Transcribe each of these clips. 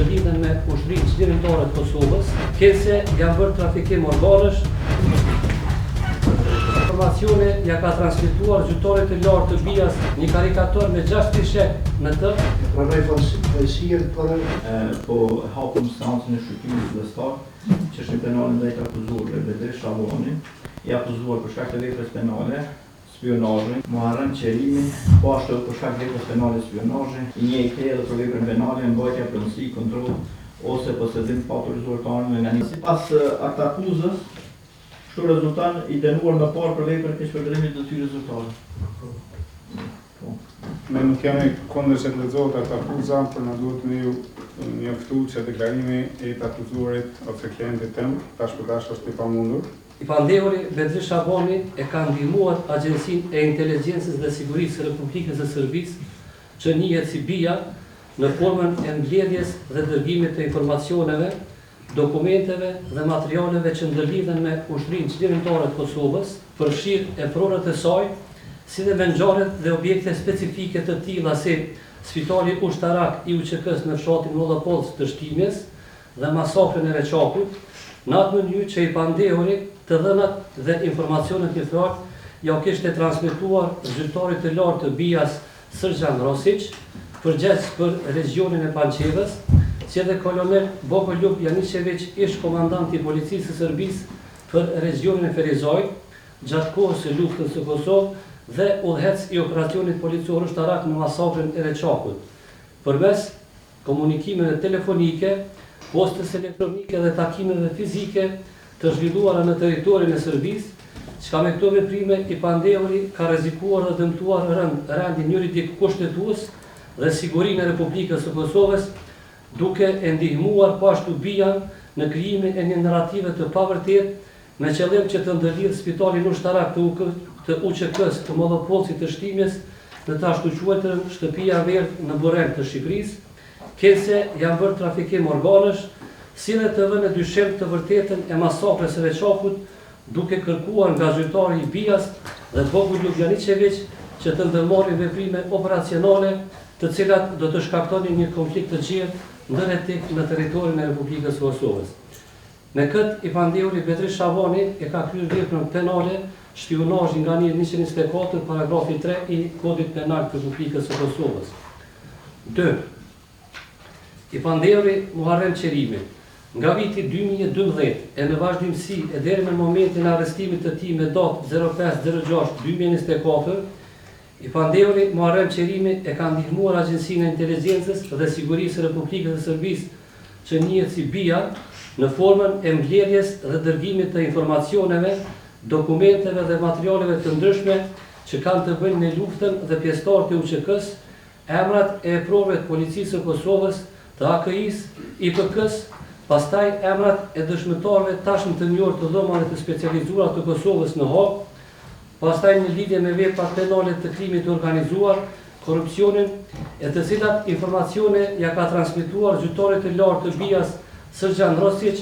lidhen me ushtrinë çlirimtare të Kosovës, kese janë bërë trafikim organësh. Informacione ja ka transmituar gjyqtarit të lartë të BIA-s një karikatur me 6 fishek në të. Pranoj fajësien për po hapëm stancën e shqyrtimit zyrtar, që është penale ndaj akuzuarve Bedrish Shabani, i akuzuar për shkak të veprës penale, spionazhin, Muharrem Qerimi, po ashtu për shkak të veprës penale spionazhi, i njëjtë edhe për veprën penale mbajtja pronësi, kontroll ose posedim pa autorizuar të anën nga një. Sipas aktakuzës, kështu rezulton i dënuar më parë për veprën e shpërdorimit të tyre zyrtare. Ne nuk jemi kundër që të lexohet aktakuza, por na duhet me ju mjaftu që deklarimi i të akuzuarit ose klientit tim tash për tash është i pamundur. I pandehuri Bedrish Shabani e ka ndihmuar Agjencinë e Inteligjencës dhe Sigurisë së Republikës së Serbisë, që njihet si BIA, në formën e mbledhjes dhe dërgimit të informacioneve, dokumenteve dhe materialeve që ndërlidhen me ushtrinë çlirimtare të Kosovës, përfshirë e pronët e saj, si dhe me ngjarjet dhe objekte specifike të tilla si Spitali Ushtarak i UÇK-s në fshatin Mollapolc të Shtimjes dhe masakrën e Reçakut, në atë mënyrë që i pandehuri të dhënat dhe informacionet i fjalë ja kishte transmetuar zyrtarit të lartë të BIA-s Srdjan Rosić, përgjegjës për regionin e Panqevës, si edhe kolonel Bogoljub Janićević, ish komandant i policisë së Serbisë për regionin e Ferizaj, gjatë kohës së luftës së Kosovë dhe udhëhec i operacionit policor ushtarak në masakrën e Reçakut, përmes komunikimeve telefonike, postës elektronike dhe takimeve fizike të zhvilluara në territorin e Serbisë, çka me këto veprime i pandehuri ka rrezikuar dhe dëmtuar rendin juridik kushtetues dhe sigurinë e Republikës së Kosovës, duke e ndihmuar po ashtu BIA-n në krijimin e një narrative të pavërtetë me qëllim që të ndërlidh Spitalin Ushtarak të UÇK-s të Mollapolcit të Shtimjes në të ashtu quajtën shtëpia Verdh në Borrell të Shqipërisë, kese janë bërë trafikim organësh, si dhe të vënë dyshim të vërtetën e masakrës së Reçakut, duke kërkuar nga zyrtari i BIA-s dhe Bogoljub Janićević që të ndërmarrin veprime operacionale, të cilat do të shkaktonin një konflikt të gjerë ndërhetik në territorin e Republikës së Kosovës. Me këtë, i pandehuri Bedrish Shabani e ka kryer veprën penale shpionazhi nga 124 paragrafi 3 i Kodit Penal të Republikës së Kosovës. 2. I pandehuri Muharrem Qerimi, nga viti 2012 e në vazhdimsi e deri në momentin e arrestimit të tij me datë 05/06/2024, i pandehuri Muharrem Qerimi e ka ndihmuar Agjencinë e Inteligjencës dhe Sigurisë së Republikës së Serbisë, që njihet si BIA, në formën e mbledhjes dhe dërgimit të informacioneve, dokumenteve dhe materialeve të ndryshme që kanë të bëjnë me luftën dhe pjesëtarët e UÇK-s, emrat e provëve të Policisë së Kosovës, të AKI-s, IPK-s, pastaj emrat e dëshmitarëve tashmë të njohur të dhomave të specializuara të Kosovës në Hag, pastaj në lidhje me veprat penale të krimit të organizuar, korrupsionin, e të cilat informacione ja ka transmituar zyrtarit të lartë të BIA-s Srdjan Rosić,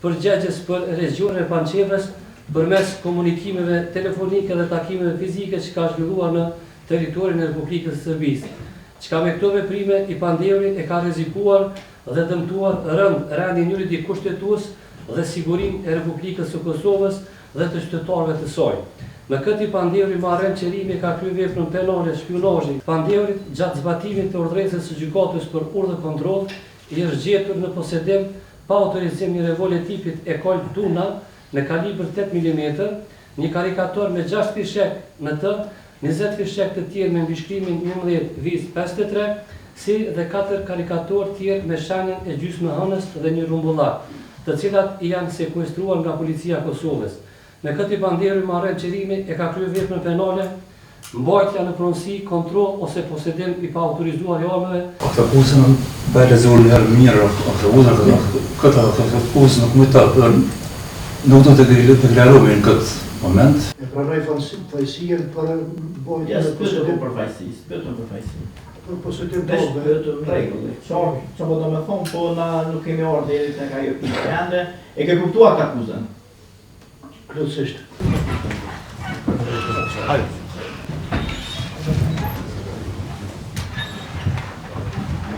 përgjegjës për regionin e Panqevës, përmes komunikimeve telefonike dhe takimeve fizike që ka zhvilluar në territorin e Republikës së Serbisë, çka me këto veprime i pandehuri e ka rrezikuar dhe dëmtuar rendin juridik kushtetues dhe sigurinë e Republikës së Kosovës dhe të qytetarëve të saj. Me këtë i pandehuri Muharrem Qerimi ka kryer veprën penale shpionazhi. Pandehurit gjatë zbatimit të urdhëresës së gjykatës për urdhër kontroll i është gjetur në posedim pa autorizim një revolver tipit Colt Duna me kalibër 8 mm, një karikatur me 6 fishek në të, 20 fishek të tjerë me mbishkrimin 11-53, si dhe 4 karikatur tjerë me shenjën e gjysmë hënës dhe një rumbullak, të cilat janë sekuestruar nga policia e Kosovës. Me këtë i pandehuri Muharrem Qerimi e ka kryer veprën penale mbajtja në pronësi, kontroll ose posedim i pa autorizuar i armëve. Aktakuzën për lezuar një herë mirë, këtë aktakuzë nuk më të nuk do të deklarojmë në këtë moment. E pranoj fajësien për bojtja në posedim për fajësi, vetëm për fajësi. Për posedim vetëm rregullisht. Çfarë do të thonë, po na nuk kemi ardhur deri tek ajo pikë ende, e ke kuptuar aktakuzën. Plotësisht. Hajde.